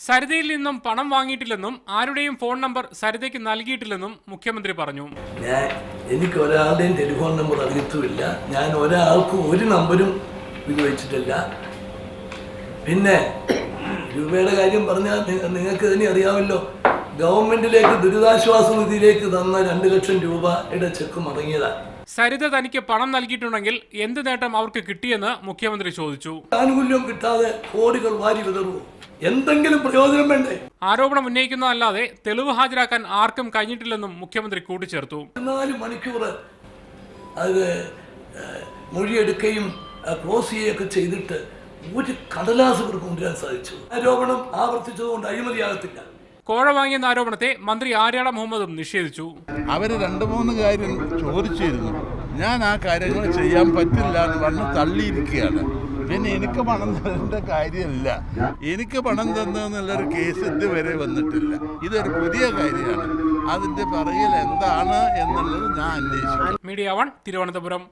സരിതയിൽ നിന്നും പണം വാങ്ങിയിട്ടില്ലെന്നും ആരുടെയും ഫോൺ നമ്പർ സരിതയ്ക്ക് നൽകിയിട്ടില്ലെന്നും മുഖ്യമന്ത്രി പറഞ്ഞു. എനിക്ക് ഒരാളുടെയും ടെലിഫോൺ നമ്പർ അറിയത്തുമില്ല. ഞാൻ ഒരാൾക്കും ഒരു നമ്പരും ഉപയോഗിച്ചിട്ടില്ല. പിന്നെ രൂപയുടെ കാര്യം പറഞ്ഞാൽ നിങ്ങൾക്ക് തന്നെ അറിയാമല്ലോ, ഗവൺമെന്റിലേക്ക് ദുരിതാശ്വാസ നിധിയിലേക്ക് തന്ന 2 ലക്ഷം രൂപയുടെ ചെക്ക് മടങ്ങിയതാണ്. സരിത തനിക്ക് പണം നൽകിയിട്ടുണ്ടെങ്കിൽ എന്ത് നേട്ടം അവർക്ക് കിട്ടിയെന്ന് മുഖ്യമന്ത്രി ചോദിച്ചു. ആനുകൂല്യം കിട്ടാതെ കോടികൾ വാരി വിതറുമോ? എന്തെങ്കിലും പ്രയോജനം വേണ്ടേ? ആരോപണം ഉന്നയിക്കുന്നതല്ലാതെ തെളിവ് ഹാജരാക്കാൻ ആർക്കും കഴിഞ്ഞിട്ടില്ലെന്നും മുഖ്യമന്ത്രി കൂട്ടിച്ചേർത്തു. 4 മണിക്കൂർ അത് മൊഴിയെടുക്കുകയും ക്ലോസ് ചെയ്യുകയൊക്കെ ചെയ്തിട്ട് ഒരു കടലാസ് ഇവർക്ക് കൊണ്ടുവരാൻ സാധിച്ചു. ആരോപണം ആവർത്തിച്ചതുകൊണ്ട് അഴിമതിയാകത്തില്ല. കോഴ വാങ്ങിയെന്ന ആരോപണത്തെ മന്ത്രി ആര്യാട മുഹമ്മദും നിഷേധിച്ചു. അവർ 2-3 കാര്യം ചോദിച്ചിരുന്നു. ഞാൻ ആ കാര്യങ്ങൾ ചെയ്യാൻ പറ്റില്ല എന്ന് പറഞ്ഞ് തള്ളിയിരിക്കുകയാണ്. പിന്നെ എനിക്ക് പണം തരേണ്ട കാര്യമില്ല. എനിക്ക് പണം തന്നെന്നുള്ളൊരു കേസ് ഇതുവരെ വന്നിട്ടില്ല. ഇതൊരു പുതിയ കാര്യമാണ്. അതിൻ്റെ പിറകിൽ എന്താണ് എന്നുള്ളത് ഞാൻ അന്വേഷിക്കും. മീഡിയ 1 തിരുവനന്തപുരം.